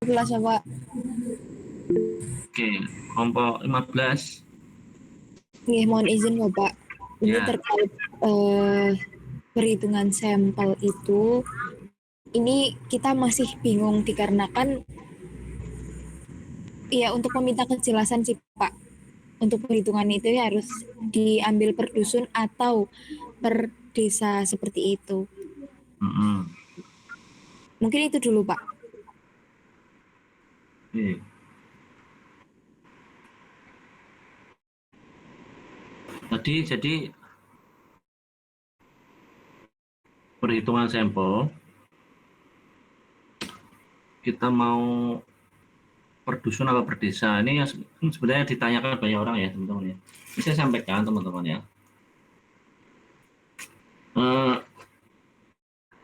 15 ya Pak. Oke, kelompok 15. Nih, mohon izin Bapak. Ini Ya. terkait perhitungan sampel itu. Ini kita masih bingung dikarenakan ya untuk meminta kejelasan sih Pak. Untuk perhitungan itu ya harus diambil per dusun atau per desa seperti itu. Mungkin itu dulu Pak. Oke. Jadi perhitungan sampel kita mau per dusun atau per desa ini sebenarnya ditanyakan banyak orang ya teman-teman ya. Ini saya sampaikan teman-teman ya.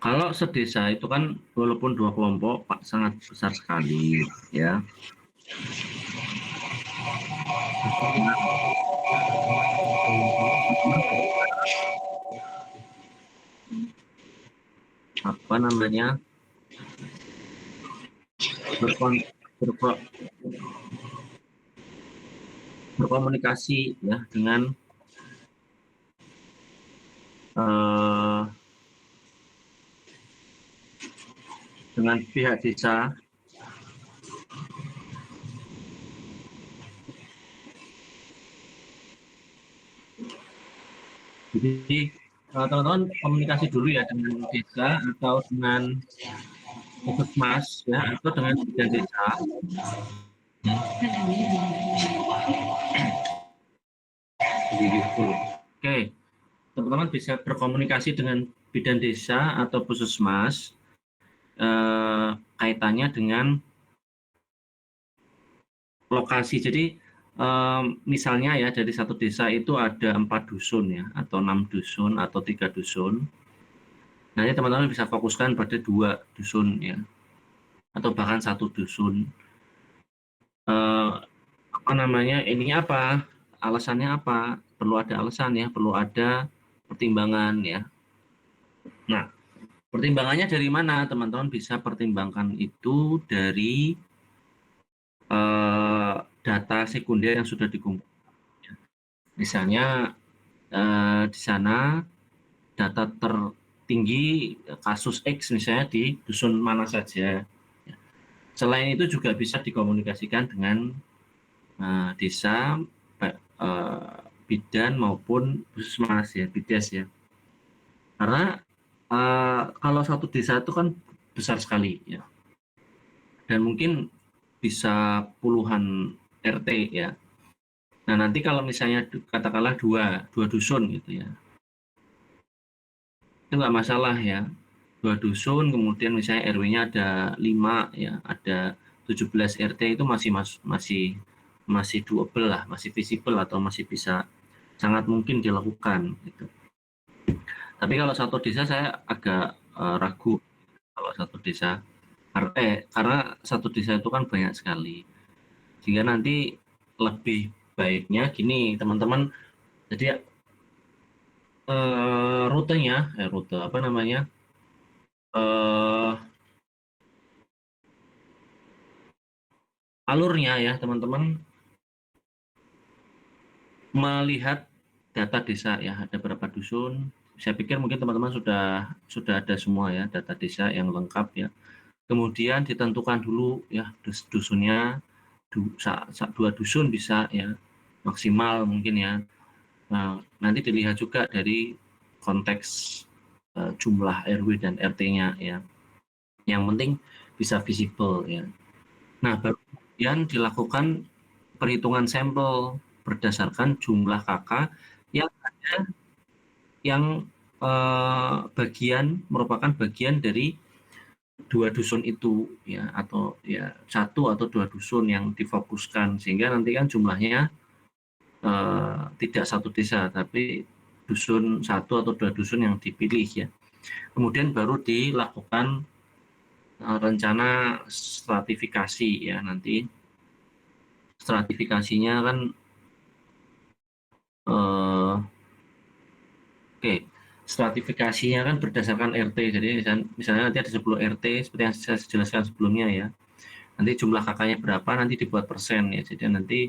Kalau sedesa itu kan walaupun 2 kelompok Pak sangat besar sekali ya. Apa namanya? Berkomunikasi ya dengan pihak desa. Jadi teman-teman komunikasi dulu ya dengan desa atau dengan puskesmas ya atau dengan bidan desa. Oke, teman-teman bisa berkomunikasi dengan bidan desa atau puskesmas kaitannya dengan lokasi. Jadi misalnya ya dari satu desa itu ada 4 dusun ya atau 6 dusun atau 3 dusun. Nanti teman-teman bisa fokuskan pada 2 dusun ya atau bahkan 1 dusun. Apa namanya? Ininya apa? Alasannya apa? Perlu ada alasan ya, perlu ada pertimbangan ya. Nah, pertimbangannya dari mana? Teman-teman bisa pertimbangkan itu dari data sekunder yang sudah dikumpulkan. Misalnya di sana data tertinggi kasus X misalnya di dusun mana saja. Selain itu juga bisa dikomunikasikan dengan desa, bidan maupun puskesmas ya, bides ya. Karena kalau satu desa itu kan besar sekali ya, dan mungkin bisa puluhan RT ya. Nah nanti kalau misalnya katakanlah dua dusun gitu ya, itu nggak masalah ya. 2 dusun kemudian misalnya RW-nya ada 5 ya, ada 17 RT itu masih doable lah, masih visible atau masih bisa sangat mungkin dilakukan gitu. Tapi kalau satu desa saya agak ragu kalau satu desa karena satu desa itu kan banyak sekali. Sehingga nanti lebih baiknya gini teman-teman, jadi rute apa namanya? Alurnya ya teman-teman melihat data desa ya, ada berapa dusun. Saya pikir mungkin teman-teman sudah ada semua ya data desa yang lengkap ya. Kemudian ditentukan dulu ya dusunnya, 2 dusun bisa ya maksimal mungkin ya. Nah, nanti dilihat juga dari konteks jumlah RW dan RT-nya ya. Yang penting bisa visible ya. Nah, baru kemudian dilakukan perhitungan sampel berdasarkan jumlah kakak yang ada yang merupakan bagian dari 2 dusun itu ya, atau ya 1 atau 2 dusun yang difokuskan, sehingga nanti kan jumlahnya tidak satu desa tapi dusun 1 atau 2 dusun yang dipilih ya. Kemudian baru dilakukan rencana stratifikasi ya, nanti stratifikasinya kan stratifikasinya kan berdasarkan RT. Jadi misalnya nanti ada 10 RT seperti yang saya jelaskan sebelumnya ya. Nanti jumlah kakaknya berapa, nanti dibuat persen ya. Jadi nanti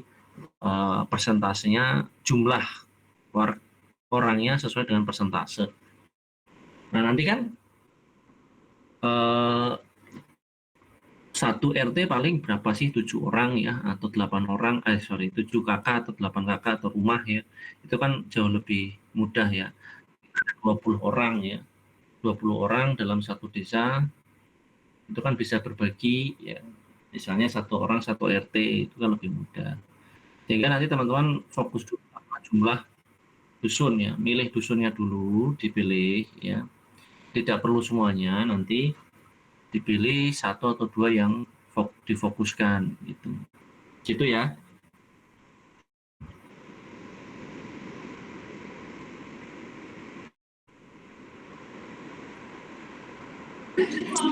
persentasenya jumlah orangnya sesuai dengan persentase. Nah nanti kan satu RT paling berapa sih, 7 orang ya atau 8 orang, 7 kakak atau 8 kakak atau rumah ya. Itu kan jauh lebih mudah ya. 20 orang ya. 20 orang dalam satu desa itu kan bisa berbagi ya. Misalnya satu orang satu RT, itu kan lebih mudah. Sehingga nanti teman-teman fokus dulu apa jumlah dusun ya, milih dusunnya dulu, dipilih ya. Tidak perlu semuanya, nanti dipilih satu atau dua yang difokuskan gitu. Gitu ya.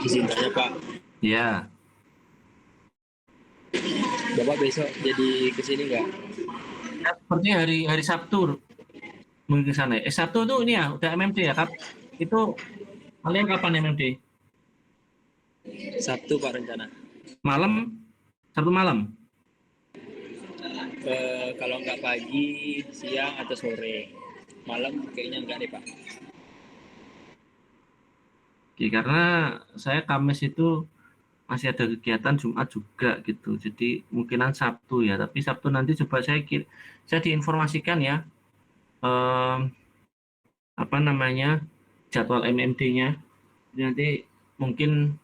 Izin tanya Pak, Ya, Bapak besok jadi kesini nggak? sepertinya hari Sabtu mungkin ke sana. Sabtu tuh ini ya, udah MMD ya, Kap? Itu kalian kapan MMD? Sabtu Pak rencana. Malam? Sabtu malam? Kalau nggak pagi, siang atau sore. Malam kayaknya nggak deh Pak. Oke, karena saya Kamis itu masih ada kegiatan Jumat juga gitu. Jadi mungkinan Sabtu ya, tapi Sabtu nanti coba saya diinformasikan ya apa namanya jadwal MMD-nya. Nanti mungkin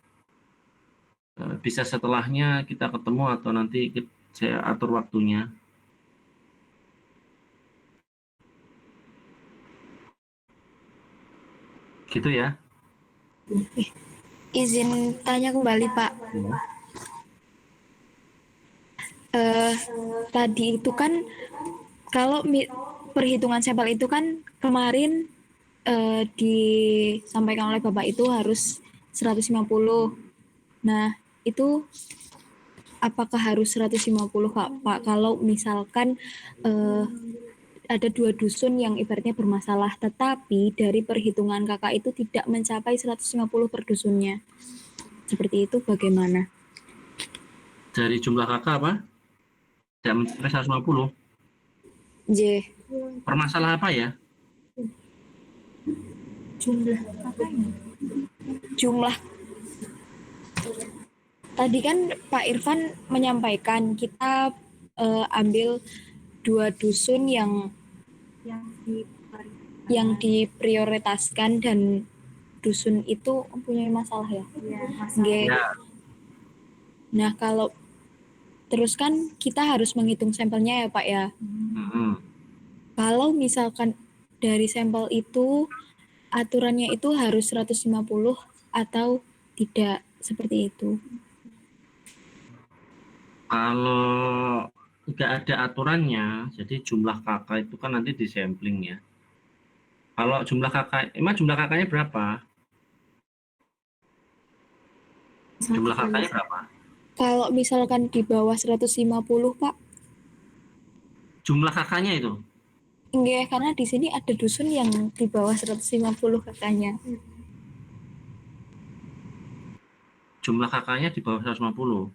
bisa setelahnya kita ketemu atau nanti saya atur waktunya. Gitu ya. Izin tanya kembali Pak. Ya. Tadi itu kan kalau perhitungan sampel itu kan kemarin disampaikan oleh Bapak itu harus 150. Nah, itu apakah harus 150 Pak? Kalau misalkan ada 2 dusun yang ibaratnya bermasalah, tetapi dari perhitungan kakak itu tidak mencapai 150 per dusunnya. Seperti itu bagaimana? Dari jumlah kakak apa? Tidak mencapai 150. J. Permasalahan apa ya? Jumlah kakaknya. Jumlah. Tadi kan Pak Irfan menyampaikan kita ambil 2 dusun yang diprioritaskan dan dusun itu mempunyai masalah ya. Ya. Nah, kalau terus kan kita harus menghitung sampelnya ya Pak ya. Kalau misalkan dari sampel itu aturannya itu harus 150 atau tidak, seperti itu. Kalau tidak ada aturannya, jadi jumlah kakak itu kan nanti disampling ya. Kalau jumlah kakak, emang jumlah kakaknya berapa? Jumlah kakaknya berapa? Kalau misalkan di bawah 150 Pak, Jumlah kakaknya itu? enggak, karena di sini ada dusun yang di bawah 150 kakaknya. Jumlah kakaknya di bawah 150.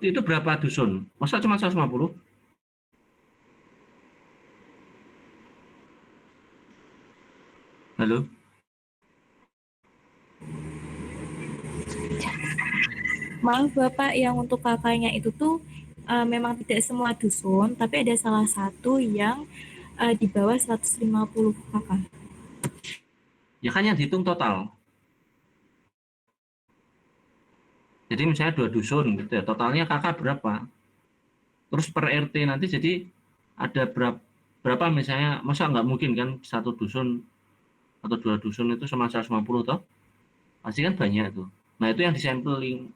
Itu berapa dusun? Masa cuma 150? Halo? Maaf Bapak, yang untuk kakaknya itu tuh memang tidak semua dusun, tapi ada salah satu yang di bawah 150 kakak. Ya kan yang dihitung total. Jadi misalnya 2 dusun gitu ya, totalnya kakak berapa? Terus per RT nanti jadi ada berapa misalnya, masa nggak mungkin kan satu dusun atau 2 dusun itu sama 150 toh? Pasti kan banyak tuh. Nah itu yang disampling.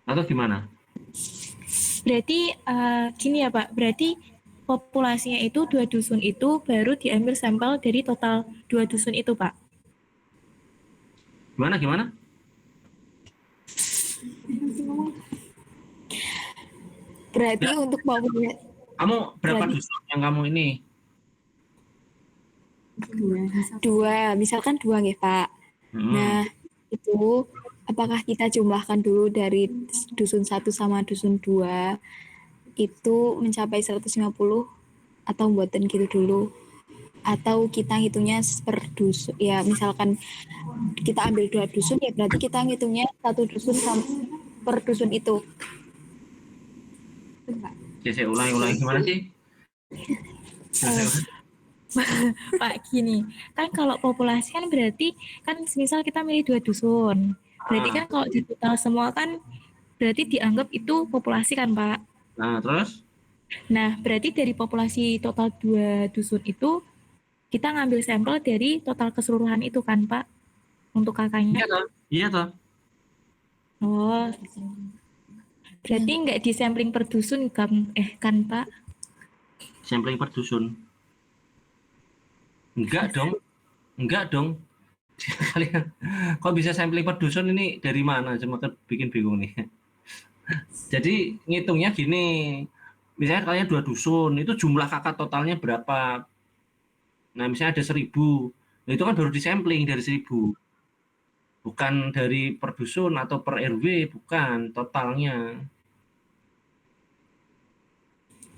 Atau gimana? Berarti gini ya Pak, berarti populasinya itu 2 dusun itu baru diambil sampel dari total 2 dusun itu Pak. Gimana? Berarti untuk Kamu berapa Berarti dusun yang kamu ini? 2, misalkan 2 nggih, Pak. Hmm. Nah, itu apakah kita jumlahkan dulu dari dusun 1 sama dusun 2 itu mencapai 150 atau mboten gitu dulu? Atau kita ngitungnya per dusun, ya misalkan kita ambil 2 dusun ya berarti kita ngitungnya 1 dusun per dusun itu. Saya ulangi gimana sih? Eh, Pak, gini, kan kalau populasi kan berarti kan misal kita milih 2 dusun. Berarti kan Ah, kalau di total semua kan berarti dianggap itu populasi kan, Pak. nah, terus? Nah, berarti dari populasi total 2 dusun itu kita ngambil sampel dari total keseluruhan itu kan, Pak, untuk Iya kakaknya. toh, iya toh. Oh, berarti nggak di sampling per dusun kan, kan, Pak? Sampling per dusun. Enggak dong. Kalian kok bisa sampling per dusun ini dari mana? Cuma bikin bingung nih. Jadi ngitungnya gini, misalnya kalian 2 dusun, itu jumlah kakak totalnya berapa? Nah, misalnya ada 1000, nah, itu kan baru disampling dari 1000, bukan dari per dusun atau per RW, bukan totalnya.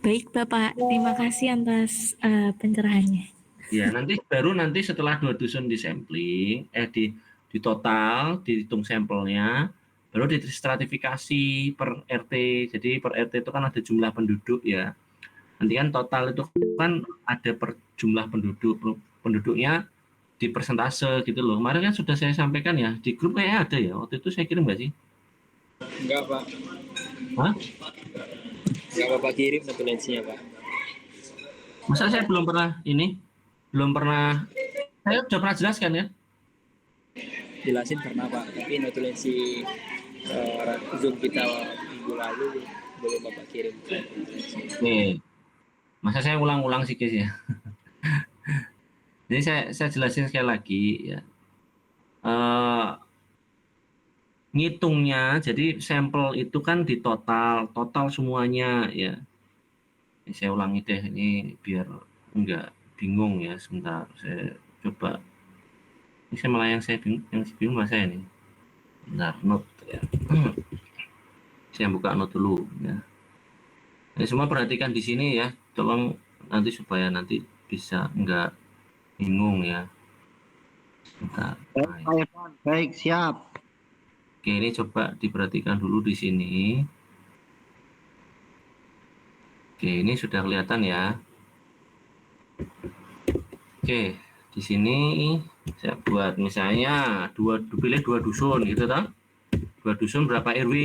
Baik, Bapak. Terima kasih atas pencerahannya. Ya, nanti setelah 2 dusun disampling, di total, dihitung sampelnya, baru distratifikasi per RT. Jadi per RT itu kan ada jumlah penduduk ya. Nanti kan total itu kan ada per jumlah penduduknya di persentase gitu loh. Kemarin kan sudah saya sampaikan ya, di grup kayaknya ada ya. Waktu itu saya kirim nggak sih? Enggak, Pak. Hah? Enggak Bapak kirim notulensinya, Pak. Masa saya belum pernah saya sudah pernah jelaskan ya? Jelasin pernah, Pak. Tapi notulensi Zoom kita minggu lalu belum Bapak kirim. Nih, masa saya ulang-ulang sih guys ya. Jadi saya jelasin sekali lagi ya. Eh, ngitungnya, jadi sampel itu kan di total semuanya ya. Ini saya ulangi deh ini biar enggak bingung ya. Sebentar, saya coba. Ini saya malah yang bingung malah saya ini. Bentar, note ya. Saya buka note dulu ya. Ini semua perhatikan di sini ya. Tolong nanti supaya nanti bisa enggak bingung ya. Bentar. Nah, Baik, Pak Irfan. Baik, siap. oke, ini coba diperhatikan dulu di sini. Oke, ini sudah kelihatan ya. Oke, di sini saya buat misalnya pilih 2 dusun gitu toh. 2 dusun berapa RW?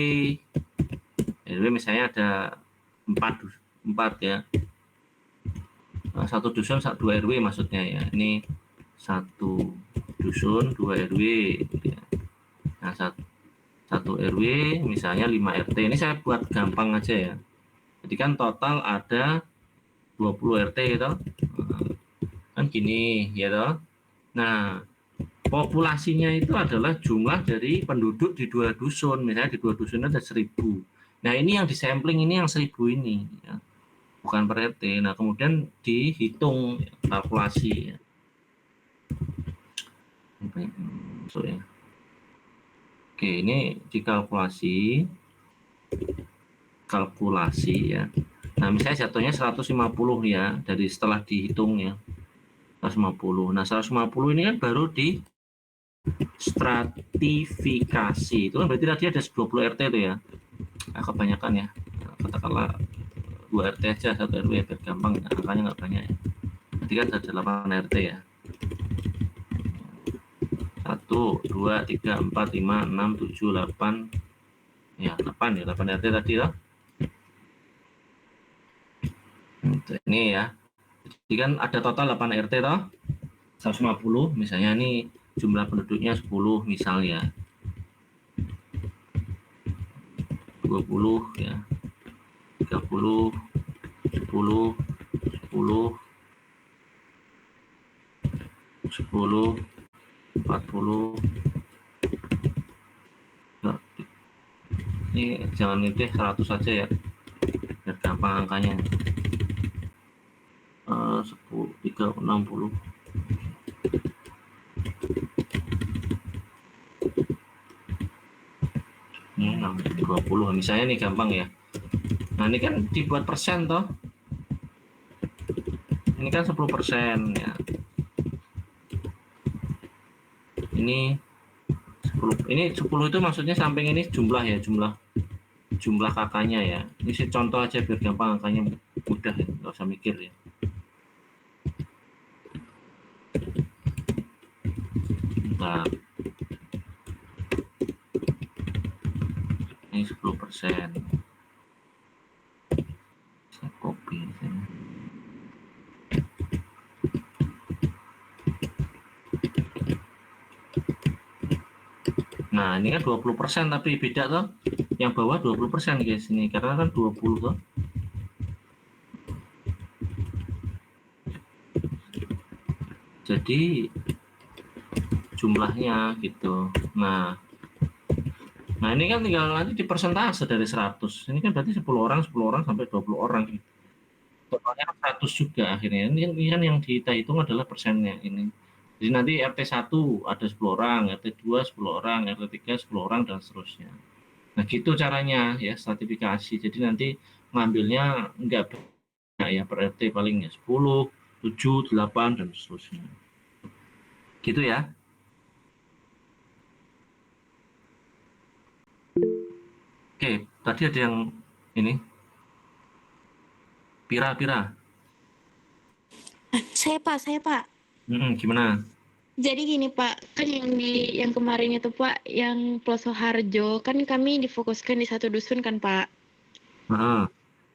RW misalnya ada 4 ya. Nah, 1 dusun 2 RW maksudnya ya. Ini 1 dusun 2 RW gitu ya. Nah, 1 RW misalnya 5 RT. Ini saya buat gampang aja ya. Jadi kan total ada 20 RT gitu. Kan gini ya toh. Nah, populasinya itu adalah jumlah dari penduduk di 2 dusun. Misalnya di 2 dusun ada 1000. Nah, ini yang disampling ini yang 1000 ini ya. Bukan per RT. Nah, kemudian dihitung ya, kalkulasi ya. So, ya. Oke, ini dikalkulasi ya. Nah, misalnya jatuhnya 150 ya dari setelah dihitung ya. 150. Nah, 150 ini kan baru di stratifikasi. Itu kan berarti tadi ada 20 RT itu ya. Nah, kebanyakan ya. Nah, katakanlah 2 RT aja, 1 RW ya, biar gampang. Nah, angkanya nggak banyak ya. Nanti kan ada 8 RT ya. 1, 2, 3, 4, 5, 6, 7, 8. Ya, 8 ya. 8 RT tadi ya. Ini ya. Jadi kan ada total 8 RT toh. 150 misalnya ini jumlah penduduknya 10 misalnya. 20 ya. 30 10 10 10 40. Nah, ini jangan ini 100 saja ya biar gampang angkanya. 10, 3, 60. Ini 20. Misalnya nih gampang ya. Nah ini kan dibuat persen toh. Ini kan 10% ya. Ini 10 itu maksudnya samping ini jumlah ya, jumlah kakaknya ya. Ini sih contoh aja biar gampang, angkanya mudah ya, nggak usah mikir ya. Bentar. Ini 10%. Saya copy sini. Nah, ini kan 20% tapi beda toh. Yang bawah 20% guys ini karena kan 20 toh. Jadi jumlahnya gitu. Nah ini kan tinggal nanti di persentase dari 100. Ini kan berarti 10 orang sampai 20 orang gitu. Totalnya 100 juga akhirnya. Ini kan yang kita hitung adalah persennya ini. Jadi nanti RT 1 ada 10 orang, RT 2 10 orang, RT 3 10 orang dan seterusnya. Nah gitu caranya ya stratifikasi. Jadi nanti ngambilnya enggak banyak ya per RT paling ya 10, 7, 8 dan seterusnya. Gitu ya. Oke, tadi ada yang ini. Pira. Saya Pak. Gimana? Jadi gini Pak, kan yang kemarin itu Pak, yang Ploso Harjo, kan kami difokuskan di satu dusun kan Pak. Heeh.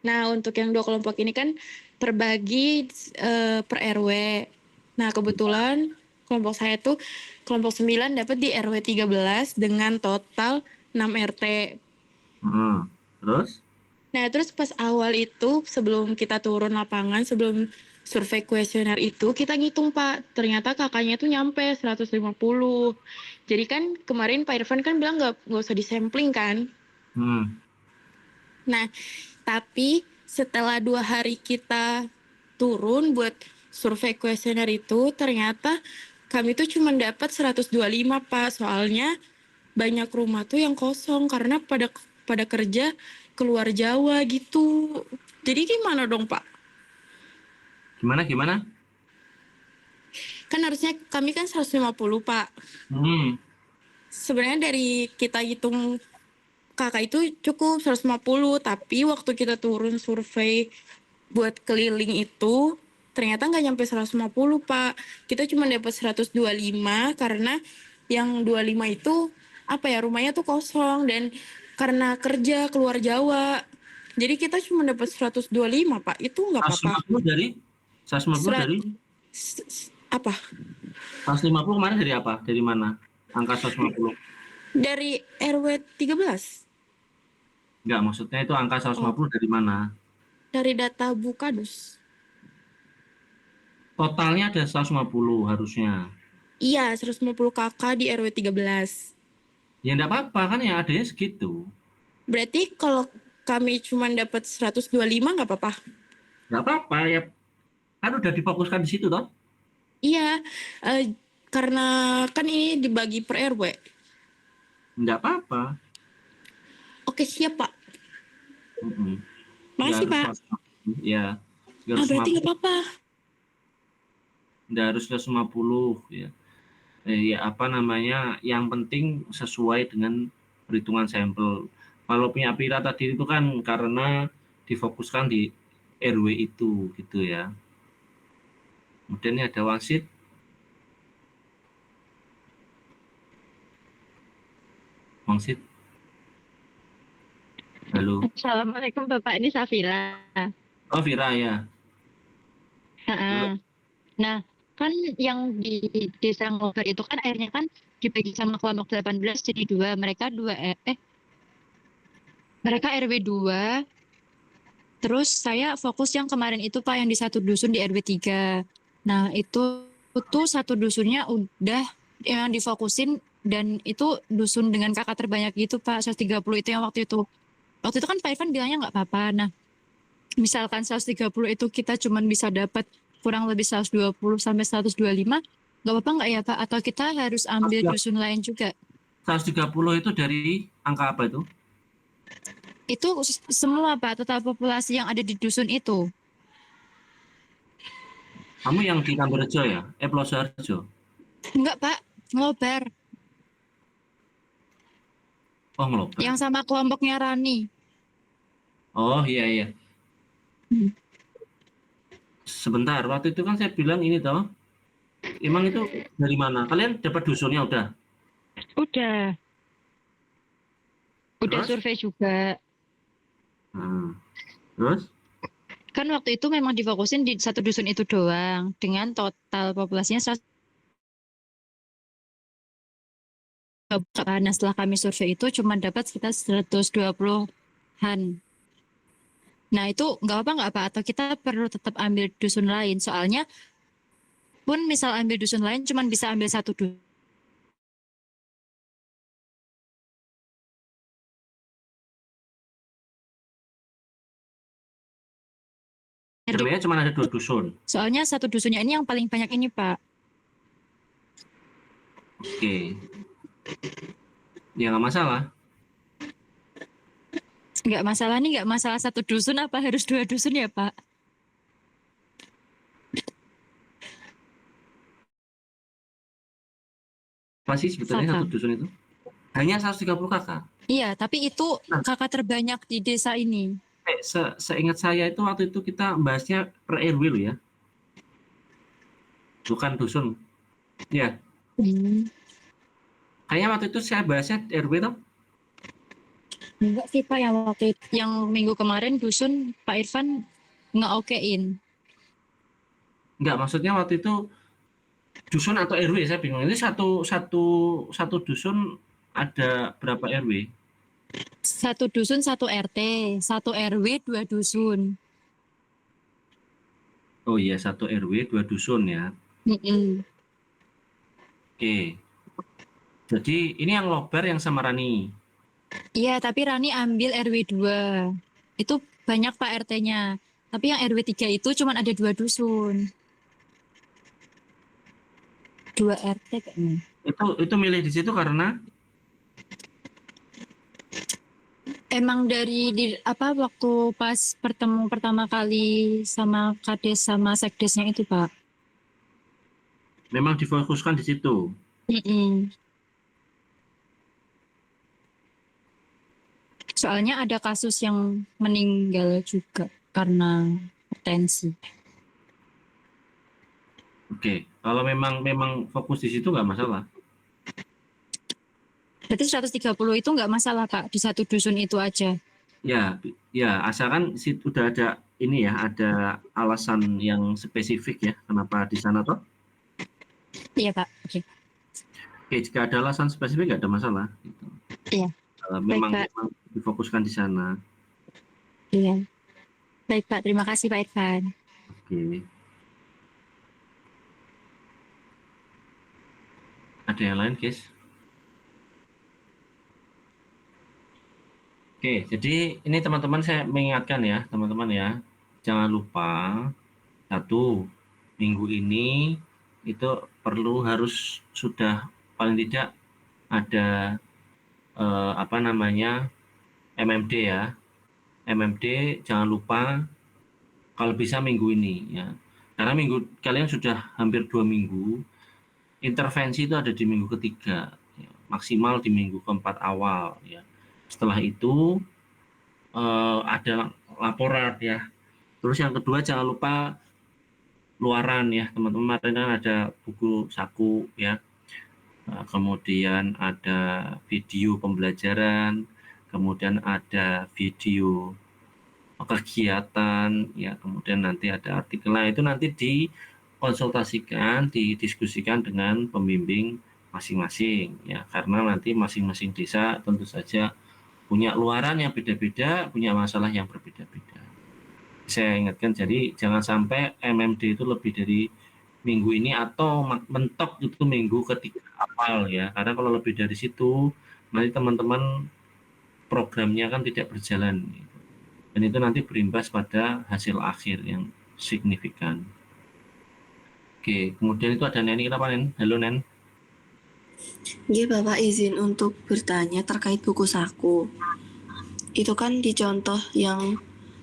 Nah untuk yang 2 kelompok ini kan terbagi per RW. Nah kebetulan kelompok saya tuh kelompok 9 dapat di RW 13 dengan total 6 RT. Terus? Nah terus pas awal itu sebelum kita turun lapangan, sebelum survei kuesioner itu kita ngitung Pak, ternyata kakaknya tuh nyampe 150. Jadi kan kemarin Pak Irfan kan bilang nggak usah disampling kan. Nah tapi setelah 2 hari kita turun buat survei kuesioner itu, ternyata kami tuh cuma dapat 125 Pak, soalnya banyak rumah tuh yang kosong karena pada kerja keluar Jawa gitu. Jadi gimana dong Pak? Gimana? Kan harusnya kami kan 150 Pak. Sebenarnya dari kita hitung kakak itu cukup 150, tapi waktu kita turun survei buat keliling itu ternyata nggak nyampe 150 Pak. Kita cuma dapat 125 karena yang 25 itu apa ya, rumahnya tuh kosong dan karena kerja keluar Jawa. Jadi kita cuma dapat 125 Pak. Itu nggak apa-apa. 150 dari Apa? 150 kemarin dari apa? Dari mana? Angka 150. Dari RW 13. Enggak, maksudnya itu angka 150 dari mana? Dari data Bukadus. Totalnya ada 150 harusnya. Iya, 150 kakak di RW 13. Ya enggak apa-apa kan ya adanya segitu. Berarti kalau kami cuma dapat 125 nggak apa-apa? Enggak apa-apa ya. Kan udah difokuskan di situ toh. Iya, karena kan ini dibagi per RW. Enggak apa-apa. Oke, siap Pak. Makasih Nggak Pak. harus 150. Ya. Berarti nggak apa-apa. Enggak harus 150 ya. Ya apa namanya, yang penting sesuai dengan perhitungan sampel. Kalau punya Pira tadi itu kan karena difokuskan di RW itu gitu ya. Kemudian ini ada Wangsit. Halo. Assalamualaikum Bapak, ini Safira. Oh Vira ya. Nah, kan yang di Desa Ngobar itu kan airnya kan dibagi sama kelompok 18 jadi 2. Mereka RW 2. Terus saya fokus yang kemarin itu Pak, yang di satu dusun di RW 3. Nah, itu tuh satu dusunnya udah yang difokusin dan itu dusun dengan kakak terbanyak gitu Pak, 130 itu yang waktu itu. Waktu itu kan Pak Irfan bilangnya nggak apa-apa. Nah, misalkan 130 itu kita cuma bisa dapat kurang lebih 120 sampai 125, nggak apa-apa nggak ya Pak? Atau kita harus ambil dusun lain juga? 130 itu dari angka apa itu? Itu semua Pak, total populasi yang ada di dusun itu. Kamu yang di Tambarrejo ya? Plosoharjo. Enggak Pak, Nglobar. Oh, Nglobar. Yang sama kelompoknya Rani. Oh, iya. Hmm. Sebentar, waktu itu kan saya bilang ini toh. Emang itu dari mana? Kalian dapat dusunnya udah? Udah Terus? survei juga. Terus? Kan waktu itu memang difokusin di satu dusun itu doang dengan total populasinya 100. Nah, setelah kami survei itu cuma dapat sekitar 120-an. Nah, itu nggak apa atau kita perlu tetap ambil dusun lain. Soalnya pun misal ambil dusun lain cuma bisa ambil satu dusun. RW-nya cuma ada 2 dusun. Soalnya satu dusunnya ini yang paling banyak ini, Pak. Oke. Ya nggak masalah. Nggak masalah nih, nggak masalah satu dusun apa harus 2 dusun ya, Pak? Apa sih sebetulnya Kakak. satu dusun itu? Hanya 130 kakak. Iya, tapi itu Nah. kakak terbanyak di desa ini. Seingat saya itu waktu itu kita bahasnya per RW loh ya. Bukan dusun. Ya, kayaknya waktu itu saya bahasnya RW toh. Enggak sih Pak, yang waktu yang minggu kemarin dusun Pak Irfan nge-okein. Enggak, maksudnya waktu itu dusun atau RW saya bingung. Ini satu dusun ada berapa RW? Satu dusun satu RT, satu RW 2 dusun. Oh iya, 1 RW 2 dusun ya. Mm-mm. Oke. Jadi ini yang Nglobar yang sama Rani. Iya, tapi Rani ambil RW 2. Itu banyak Pak RT-nya. Tapi yang RW 3 itu cuma ada 2 dusun. 2 RT kayaknya. Itu milih di situ karena Emang dari apa waktu pas pertemu pertama kali sama Kades sama Sekdesnya itu, Pak. memang difokuskan di situ. Mm-mm. Soalnya ada kasus yang meninggal juga karena hipertensi. Oke, kalau memang fokus di situ nggak masalah. Berarti 130 itu nggak masalah, Pak, di satu dusun itu aja. Ya, asalkan sudah ada ini ya, ada alasan yang spesifik ya, kenapa di sana toh. Iya, Pak. Oke. Oke, jika ada alasan spesifik nggak ada masalah. Gitu. Iya. Memang Baik, Pak. difokuskan di sana. Iya. Baik, Pak. Terima kasih, Pak Irfan. Oke. Ada yang lain, guys? Oke, jadi ini teman-teman saya mengingatkan ya, teman-teman ya, jangan lupa minggu ini itu harus sudah paling tidak ada MMD ya. MMD jangan lupa kalau bisa minggu ini ya. Karena kalian sudah hampir 2 minggu, intervensi itu ada di minggu ketiga, ya, maksimal di minggu keempat awal ya. Setelah itu ada laporan ya. Terus yang kedua jangan lupa luaran ya teman-teman, kan ada buku saku ya. Kemudian ada video pembelajaran, kemudian ada video kegiatan ya, kemudian nanti ada artikel. Nah, itu nanti dikonsultasikan, didiskusikan dengan pembimbing masing-masing ya, karena nanti masing-masing desa tentu saja punya luaran yang beda-beda, punya masalah yang berbeda-beda. Saya ingatkan, jadi jangan sampai MMD itu lebih dari minggu ini atau mentok itu minggu ketiga awal ya, karena kalau lebih dari situ nanti teman-teman programnya kan tidak berjalan dan itu nanti berimbas pada hasil akhir yang signifikan. Oke, kemudian itu ada Neni, kenapa Nen? Halo Nen. Nggih, Bapak izin untuk bertanya terkait buku saku. Itu kan di contoh yang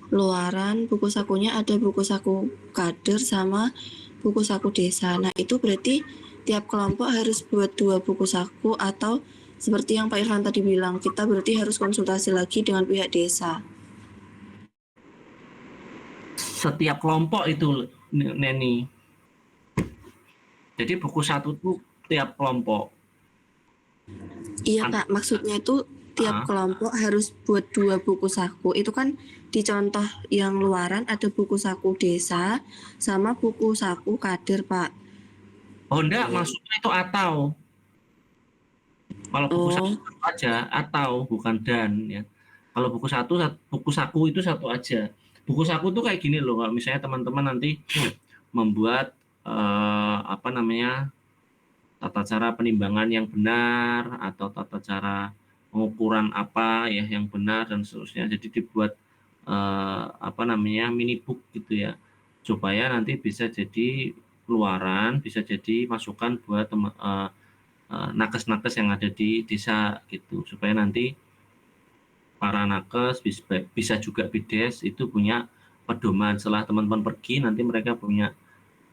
luaran buku sakunya ada buku saku kader sama buku saku desa. Nah, itu berarti tiap kelompok harus buat 2 buku saku atau seperti yang Pak Irfan tadi bilang, kita berarti harus konsultasi lagi dengan pihak desa. Setiap kelompok itu Neni. Jadi buku satu tuh tiap kelompok. Iya, Pak, maksudnya itu tiap kelompok harus buat 2 buku saku. Itu kan di contoh yang luaran ada buku saku desa sama buku saku kader, Pak. Oh enggak, maksudnya itu atau. Kalau buku satu aja atau bukan dan ya. Kalau buku saku itu satu aja. Buku saku tuh kayak gini loh, kalau misalnya teman-teman nanti membuat apa namanya tata cara penimbangan yang benar atau tata cara pengukuran apa ya yang benar dan seterusnya. Jadi dibuat apa namanya mini book gitu ya, supaya nanti bisa jadi keluaran, bisa jadi masukan buat nakes-nakes yang ada di desa gitu, supaya nanti para nakes bisa juga bides itu punya pedoman. Setelah teman-teman pergi nanti mereka punya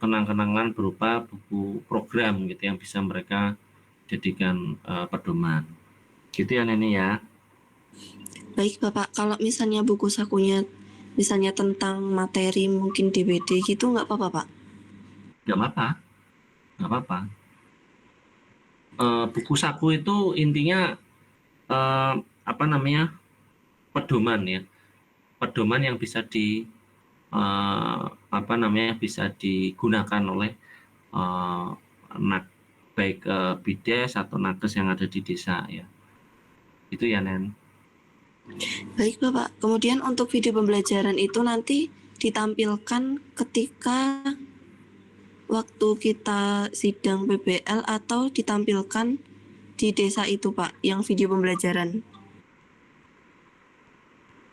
kenang-kenangan berupa buku program gitu yang bisa mereka jadikan pedoman gitu ya Neni ya. Baik, Bapak, kalau misalnya buku sakunya misalnya tentang materi mungkin DBD gitu nggak apa-apa, Pak? Nggak apa-apa, nggak apa-apa. Buku saku itu intinya apa namanya pedoman ya, pedoman yang bisa apa namanya bisa digunakan oleh baik bides atau nakes yang ada di desa ya. Itu ya Nen. Baik, Bapak. Kemudian untuk video pembelajaran itu nanti ditampilkan ketika waktu kita sidang PBL atau ditampilkan di desa itu, Pak, yang video pembelajaran.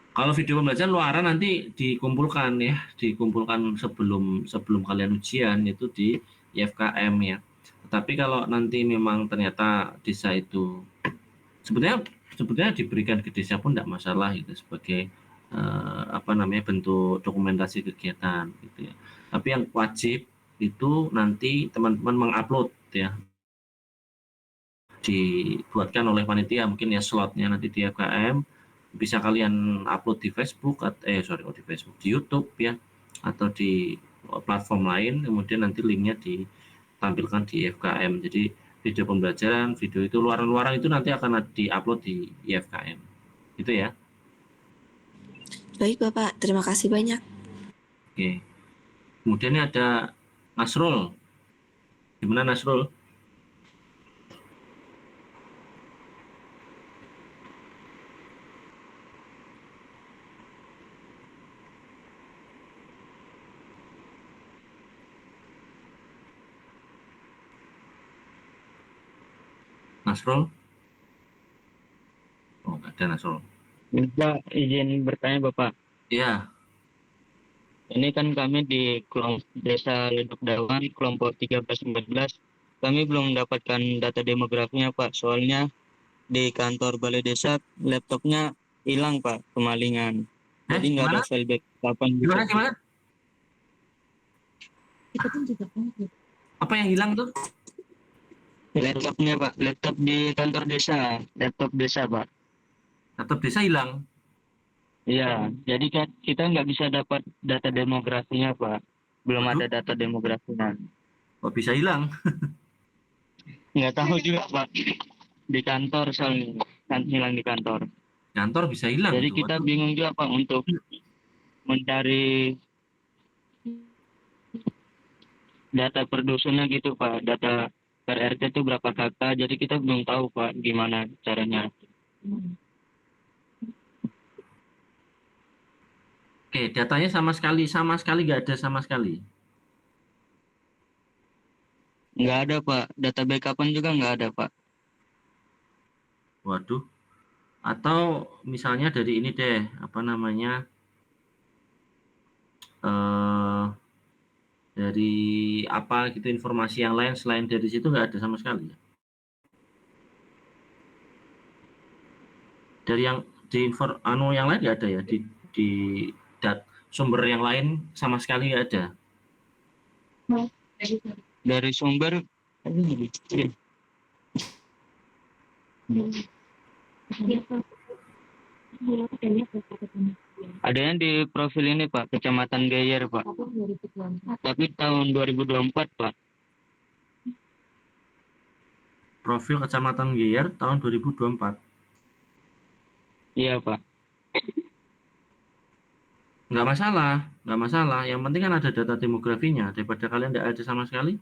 Kalau video pembelajaran luaran nanti dikumpulkan ya, dikumpulkan sebelum kalian ujian itu di IFKM ya. Tetapi kalau nanti memang ternyata desa itu sebetulnya diberikan ke desa pun tidak masalah itu sebagai apa namanya bentuk dokumentasi kegiatan gitu ya. Tapi yang wajib itu nanti teman-teman mengupload ya, dibuatkan oleh panitia mungkin ya slotnya nanti di IFKM. Bisa kalian upload di Facebook di YouTube ya, atau di platform lain, kemudian nanti linknya ditampilkan di IFKM. Jadi video pembelajaran, video itu luaran-luaran itu nanti akan diupload di IFKM. Itu ya. Baik, Bapak. Terima kasih banyak. Oke. Kemudian ini ada Nasrul. Gimana Nasrul? Nasrul? Oh, nggak ada Nasrul. Bisa izin bertanya Bapak. Iya. Ini kan kami di kelompok desa Ledok Dawan, kelompok 13-14. Kami belum mendapatkan data demografinya Pak. Soalnya di kantor balai desa laptopnya hilang Pak, kemalingan. Jadi nggak ada file backup-an gitu. Gimana? Apa yang hilang tuh? Laptopnya Pak, laptop di kantor desa, laptop desa Pak. Laptop desa hilang. Iya, jadi kan kita nggak bisa dapat data demografinya Pak. Belum ada data demografinya. Kok bisa hilang? Nggak tahu juga Pak. Di kantor soalnya, kan hilang di kantor. Kantor bisa hilang. Jadi kita bingung juga Pak untuk mencari data per dusunnya gitu Pak. Data per RT itu berapa kakak, jadi kita belum tahu Pak gimana caranya. Oke, datanya sama sekali nggak ada sama sekali. Nggak ada Pak, data backup-an juga nggak ada Pak. Waduh. Atau misalnya dari ini deh, apa namanya? dari apa gitu informasi yang lain selain dari situ nggak ada sama sekali ya? Dari yang yang lain nggak ada ya di sumber yang lain sama sekali nggak ada. Dari sumber ada yang di profil ini Pak, Kecamatan Geyer Pak. Tapi tahun 2024 Pak. Profil Kecamatan Geyer tahun 2024. Iya Pak. Nggak masalah. Yang penting kan ada data demografinya daripada kalian nggak ada sama sekali.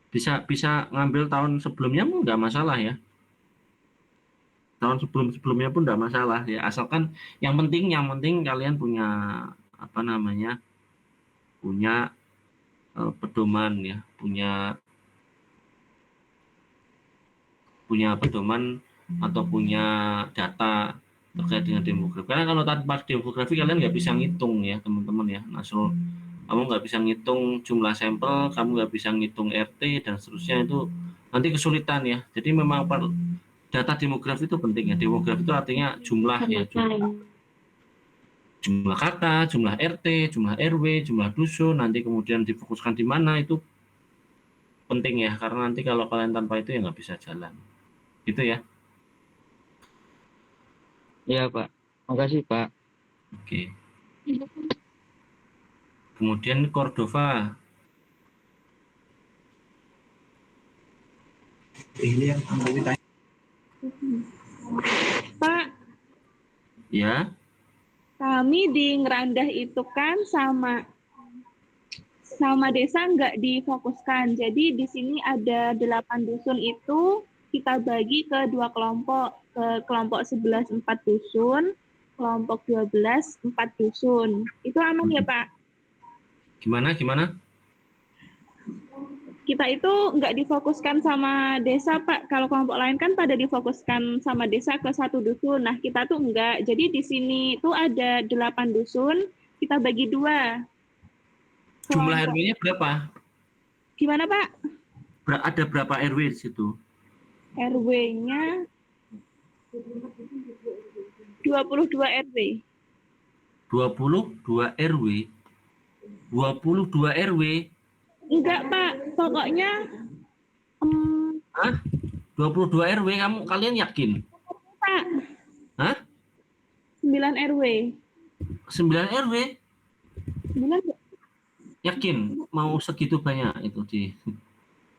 Bisa ngambil tahun sebelumnya pun nggak masalah ya. Tahun sebelumnya pun nggak masalah ya. Asalkan yang penting kalian punya apa namanya, punya pedoman ya, punya pedoman atau punya data terkait dengan demografi. Karena kalau tanpa demografi kalian nggak bisa ngitung ya teman-teman ya. Nasrul, kamu nggak bisa ngitung jumlah sampel, kamu nggak bisa ngitung RT dan seterusnya, itu nanti kesulitan ya. Jadi memang data demografi itu penting ya. Demografi itu artinya jumlah ya, jumlah kakak, jumlah RT, jumlah RW, jumlah dusun, nanti kemudian difokuskan di mana, itu penting ya. Karena nanti kalau kalian tanpa itu ya nggak bisa jalan. Gitu ya. Iya Pak. Makasih Pak. Oke. Kemudian Cordova. Ini yang ditanya. Pak, Ya. kami di Ngerandah itu kan sama desa nggak difokuskan. Jadi di sini ada 8 dusun itu kita bagi ke 2 kelompok. Ke kelompok 11 4 dusun, kelompok 12 4 dusun. Itu aman ya Pak? Gimana? Kita itu nggak difokuskan sama desa Pak. Kalau kelompok lain kan pada difokuskan sama desa ke 1 dusun. Nah kita tuh enggak. Jadi di sini tuh ada 8 dusun, kita bagi 2. Jumlah RW-nya berapa? Gimana Pak? Ada berapa RW di situ? RW-nya 22 RW. 22 RW. 22 RW. Enggak Pak, pokoknya 22 RW kalian yakin? Pak. Hah? 9 RW. 9 RW? 9 Yakin mau segitu banyak itu di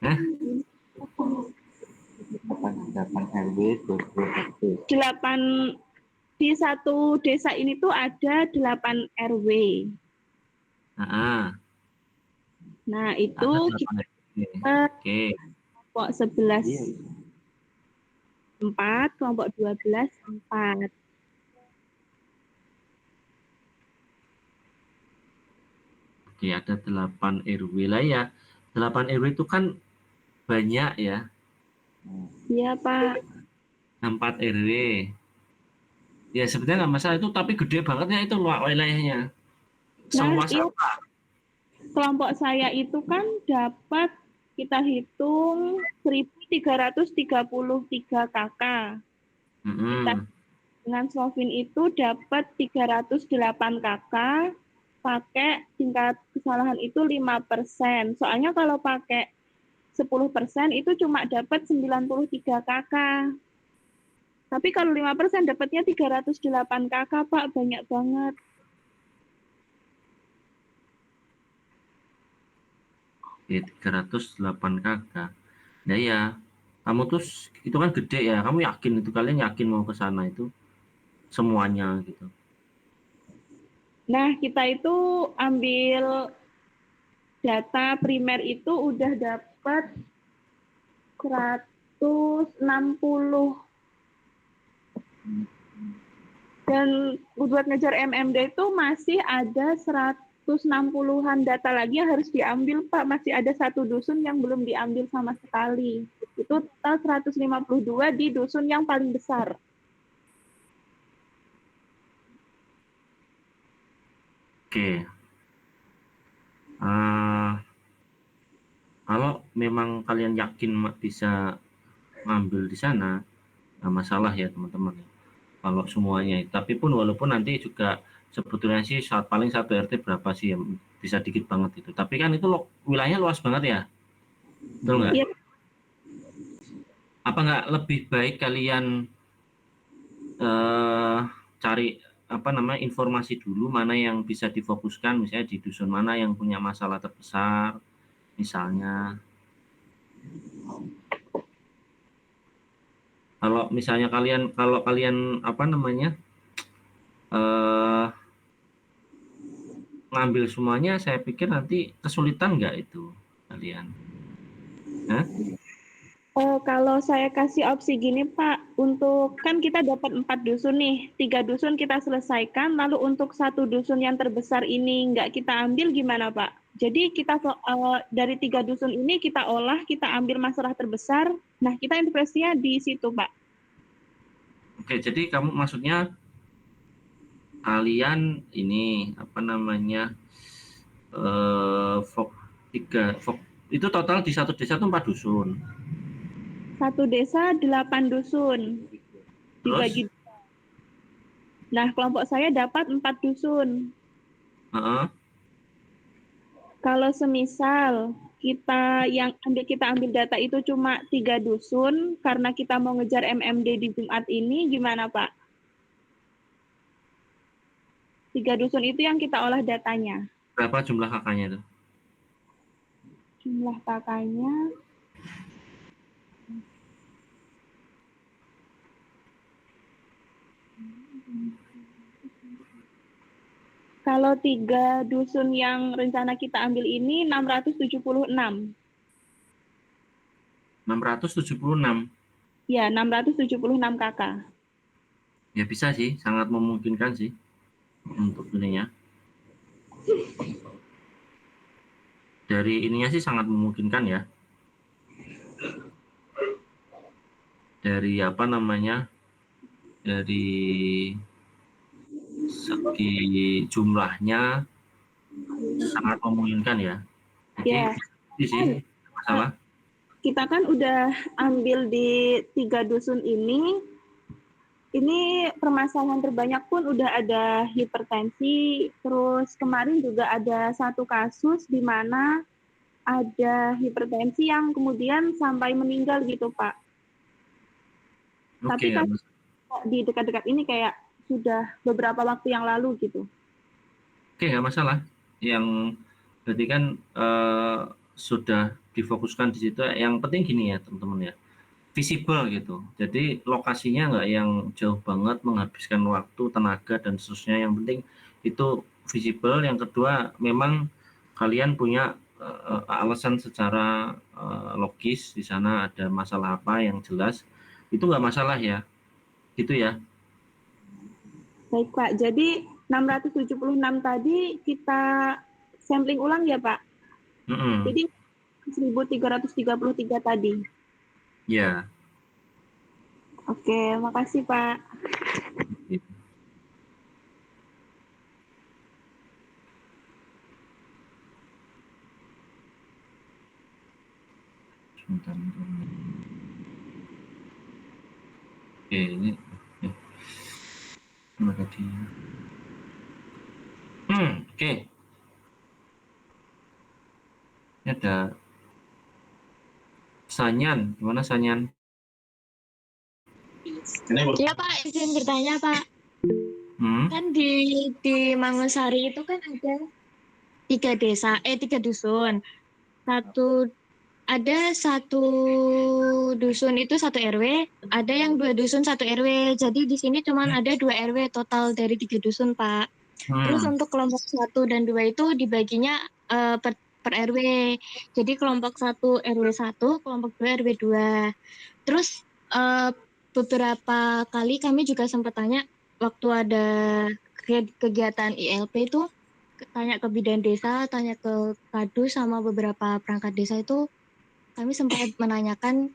8 RW 22 RT. 8 di satu desa ini tuh ada 8 RW. Nah, itu kita kelompok 11 4, kelompok 12 4. Oke, ada 8 RW lah ya. 8 RW itu kan banyak ya. Iya, Pak. 4 RW. Ya sebenarnya nggak masalah itu, tapi gede banget ya itu wilayahnya. Seluas apa? Kelompok saya itu kan dapat, kita hitung 1.333 KK. Kita dengan Slovin itu dapat 308 KK. Pakai tingkat kesalahan itu 5%. Soalnya kalau pakai 10% itu cuma dapat 93 KK. Tapi kalau 5% dapatnya 308 KK, Pak. Banyak banget. Oke, 308 KK. Nah ya, kamu tuh itu kan gede ya. Kamu yakin itu, kalian yakin mau ke sana itu semuanya gitu? Nah, kita itu ambil data primer itu udah dapat 160. Dan buat ngejar MMD itu masih ada 160-an data lagi yang harus diambil, Pak. Masih ada 1 dusun yang belum diambil sama sekali. Itu total 152 di dusun yang paling besar. Oke. Eh, kalau memang kalian yakin bisa ngambil di sana, nggak masalah ya teman-teman. Kalau semuanya, tapi pun walaupun nanti juga sebetulnya sih paling satu RT berapa sih yang bisa dikit banget itu. Tapi kan itu wilayahnya luas banget ya, betul nggak? Iya. Apa nggak lebih baik kalian cari informasi dulu mana yang bisa difokuskan, misalnya di dusun mana yang punya masalah terbesar, misalnya. Kalau misalnya kalau kalian ngambil semuanya, saya pikir nanti kesulitan nggak itu kalian? Hah? Kalau saya kasih opsi gini Pak, untuk kan kita dapat 4 dusun nih, 3 dusun kita selesaikan, lalu untuk 1 dusun yang terbesar ini nggak kita ambil gimana Pak? Jadi kita dari 3 dusun ini kita olah, kita ambil masalah terbesar, nah kita investasinya di situ Pak. Oke, jadi kamu maksudnya kalian ini itu total di satu desa itu 4 dusun. Satu desa 8 dusun dibagi. Nah, kelompok saya dapat 4 dusun. Kalau semisal kita ambil data itu cuma 3 dusun karena kita mau ngejar MMD di Jumat ini, gimana Pak? 3 dusun itu yang kita olah datanya. Berapa jumlah kakaknya itu? Jumlah kakaknya kalau 3 dusun yang rencana kita ambil ini 676. 676? Ya, 676 kakak. Ya bisa sih, sangat memungkinkan sih untuk ininya. Dari ininya sih sangat memungkinkan ya. Dari dari segi jumlahnya sangat memungkinkan ya. Jadi Ya. sih masalah. Kita kan udah ambil di 3 dusun ini permasalahan terbanyak pun udah ada hipertensi, terus kemarin juga ada 1 kasus di mana ada hipertensi yang kemudian sampai meninggal gitu Pak. Tapi kan di dekat-dekat ini kayak sudah beberapa waktu yang lalu gitu. Oke, nggak masalah. Yang berarti kan sudah difokuskan di situ. Yang penting gini ya teman-teman ya, visible gitu. Jadi lokasinya nggak yang jauh banget menghabiskan waktu, tenaga dan seterusnya. Yang penting itu visible. Yang kedua, memang kalian punya alasan secara logis di sana ada masalah apa yang jelas. Itu nggak masalah ya, gitu ya. Baik Pak, jadi 676 tadi kita sampling ulang ya Pak? Jadi 1333 tadi. Ya. Oke, makasih Pak. Sebentar. Oke, ini mana dia? Oke. Ini ada Sanyan, gimana Sanyan? Iya Pak, izin bertanya Pak. Kan di Mangosari itu kan ada 3 desa, 3 dusun. Ada satu dusun itu 1 RW, ada yang 2 dusun 1 RW. Jadi di sini cuma ada 2 RW total dari 3 dusun Pak. Terus untuk kelompok 1 dan 2 itu dibaginya per RW. Jadi kelompok 1 RW 1, kelompok 2 RW 2. Terus beberapa kali kami juga sempat tanya waktu ada kegiatan ILP itu, tanya ke bidan desa, tanya ke kadus sama beberapa perangkat desa itu, kami sempat menanyakan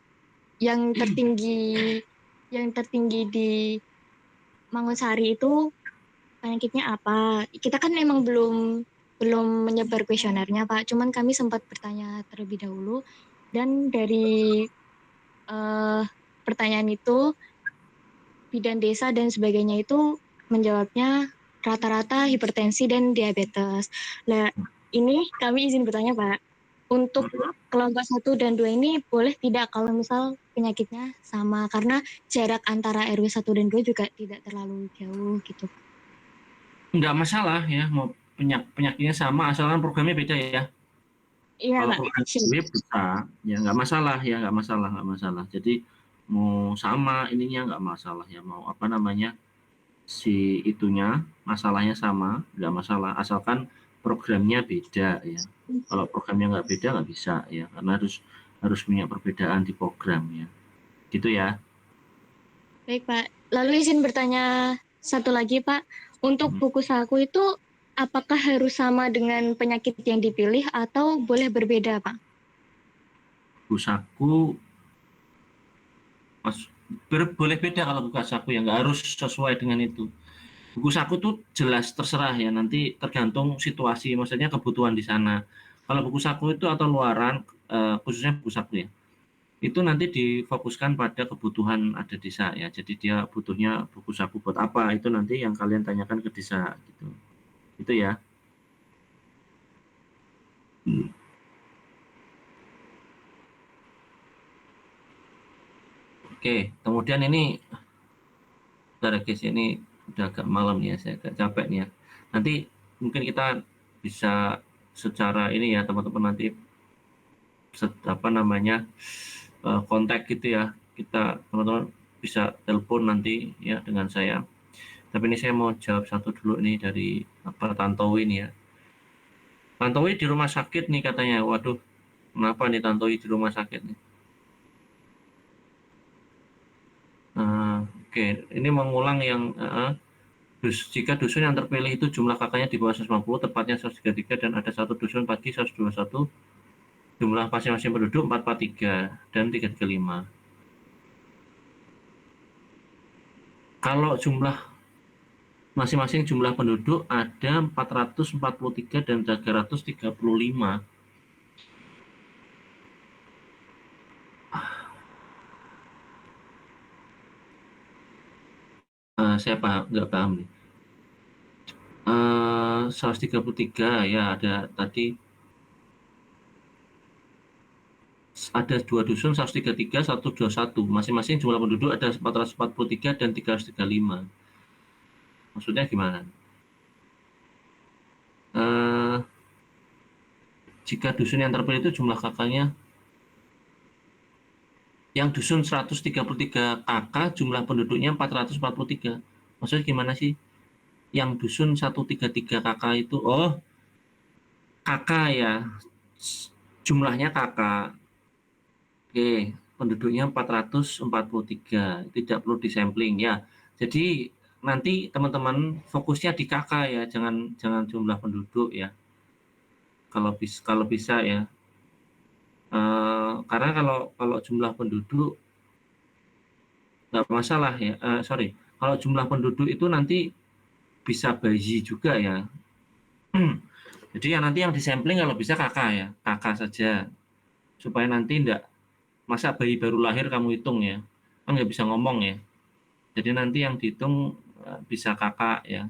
yang tertinggi di Mangosari itu penyakitnya apa. Kita kan emang belum menyebar kuesionernya Pak, cuman kami sempat bertanya terlebih dahulu dan dari pertanyaan itu bidan desa dan sebagainya itu menjawabnya rata-rata hipertensi dan diabetes. Nah, ini kami izin bertanya Pak, untuk kelompok 1 dan 2 ini boleh tidak kalau misal penyakitnya sama, karena jarak antara RW 1 dan 2 juga tidak terlalu jauh gitu. Nggak masalah ya, mau penyakitnya sama asalkan programnya beda ya. Iya Kalau Pak. program web bisa, ya nggak masalah ya, nggak masalah. Jadi mau sama ininya nggak masalah ya, mau apa namanya si itunya masalahnya sama nggak masalah, asalkan programnya beda ya. Kalau programnya nggak beda nggak bisa ya, karena harus punya perbedaan di program ya, gitu ya. Baik Pak. Lalu izin bertanya satu lagi Pak, untuk buku saku itu apakah harus sama dengan penyakit yang dipilih atau boleh berbeda Pak? Buku saku boleh beda kalau buku saku ya, nggak harus sesuai dengan itu. Buku saku tuh jelas terserah ya, nanti tergantung situasi, maksudnya kebutuhan di sana. Kalau buku saku itu atau luaran, khususnya buku saku ya, itu nanti difokuskan pada kebutuhan ada desa ya. Jadi dia butuhnya buku saku buat apa, itu nanti yang kalian tanyakan ke desa gitu. Itu ya. Oke, kemudian ini bentar guys, ini udah agak malam ya, saya agak capek nih ya. Nanti mungkin kita bisa secara ini ya teman-teman, nanti apa namanya kontak gitu ya, kita teman-teman bisa telepon nanti ya dengan saya. Tapi ini saya mau jawab satu dulu nih dari apa Tantowi ini ya. Tantowi di rumah sakit nih katanya. Waduh, kenapa nih Tantowi di rumah sakit nih? Oke, ini mengulang yang jika dusun yang terpilih itu jumlah kakaknya di bawah 150, tepatnya 133, dan ada satu dusun pagi 121, jumlah masing-masing penduduk 443 dan 335. Kalau jumlah masing-masing jumlah penduduk ada 443 dan 335. Saya nggak paham nih. 133 ya, ada tadi ada 2 dusun 133, 121, masing-masing jumlah penduduk ada 443 dan 335. Maksudnya gimana? Jika dusun yang terpilih itu jumlah kakaknya, yang dusun 133 kakak jumlah penduduknya 443. Maksudnya gimana sih? Yang dusun 133 kakak itu, oh kakak ya, jumlahnya kakak. Oke, penduduknya 443, tidak perlu disampling ya. Jadi nanti teman-teman fokusnya di kakak ya, jangan jumlah penduduk ya. Kalau bisa ya. Karena kalau jumlah penduduk nggak masalah ya. Sorry, kalau jumlah penduduk itu nanti bisa bayi juga ya. Jadi nanti yang disampling kalau bisa kakak ya, kakak saja, supaya nanti enggak masa bayi baru lahir kamu hitung ya, kan nggak bisa ngomong ya. Jadi nanti yang dihitung bisa kakak ya.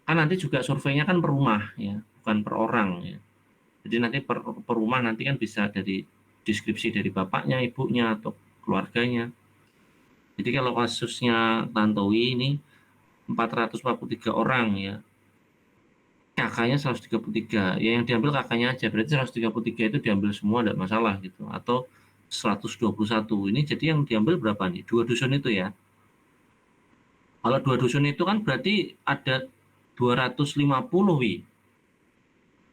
Kan nanti juga surveinya kan per rumah ya, bukan per orang ya. Jadi nanti per rumah nanti kan bisa dari deskripsi dari bapaknya, ibunya, atau keluarganya. Jadi kalau kasusnya Tantowi ini 443 orang ya, kakaknya 133, ya yang diambil kakaknya aja, berarti 133 itu diambil semua, tidak masalah gitu. Atau 121, ini jadi yang diambil berapa nih? 2 dusun itu ya. Kalau 2 dusun itu kan berarti ada 250 wi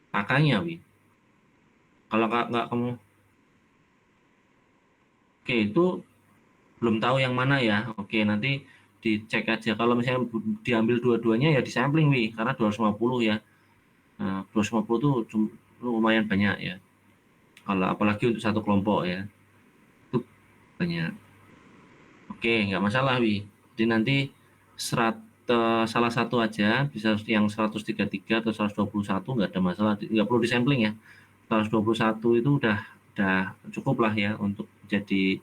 kakaknya wi. Kalau nggak kamu, oke itu belum tahu yang mana ya. Oke, nanti dicek aja. Kalau misalnya diambil dua-duanya ya disampling wi, karena 250 ya. Nah, 250 itu lumayan banyak ya. Kalau apalagi untuk satu kelompok ya, itu banyak. Oke, nggak masalah wi. Jadi nanti salah satu aja, bisa yang 133 atau 121 nggak ada masalah, nggak perlu disampling ya. 121 itu udah cukup lah ya untuk jadi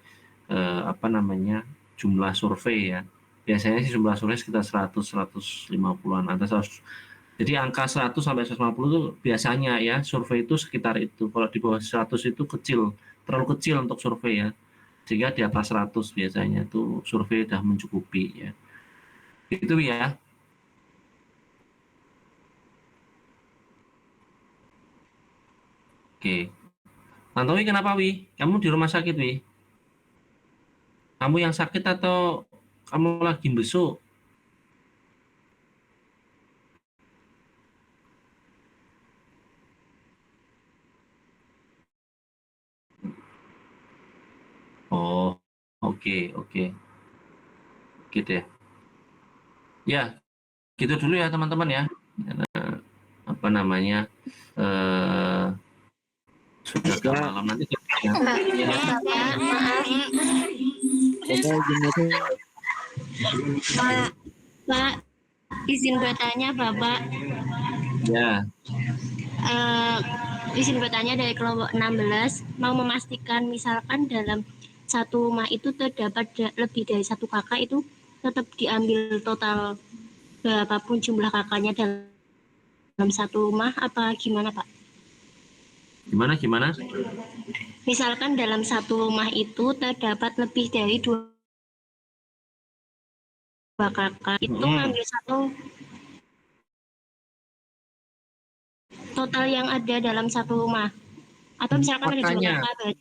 jumlah survei ya. Biasanya sih jumlah survei sekitar 100-150-an atas 100. Jadi angka 100 sampai 150 itu biasanya ya survei itu sekitar itu. Kalau di bawah 100 itu kecil, terlalu kecil untuk survei ya. Sehingga di atas 100 biasanya itu survei sudah mencukupi ya. Itu ya. Oke. Tantowi kenapa Wi? Kamu di rumah sakit Wi? Kamu yang sakit atau kamu lagi besuk? Oh, oke. Gitu ya. Ya, gitu dulu ya teman-teman ya. Sudah agak malam nanti. Pak, izin bertanya Bapak. Ya. Izin bertanya dari kelompok 16, mau memastikan misalkan dalam satu rumah itu terdapat lebih dari satu kakak, itu tetap diambil total berapapun jumlah kakaknya dalam satu rumah apa gimana Pak? Gimana? Misalkan dalam satu rumah itu terdapat lebih dari dua kakak, itu ngambil satu total yang ada dalam satu rumah. Atau misalkan ada dua kakak,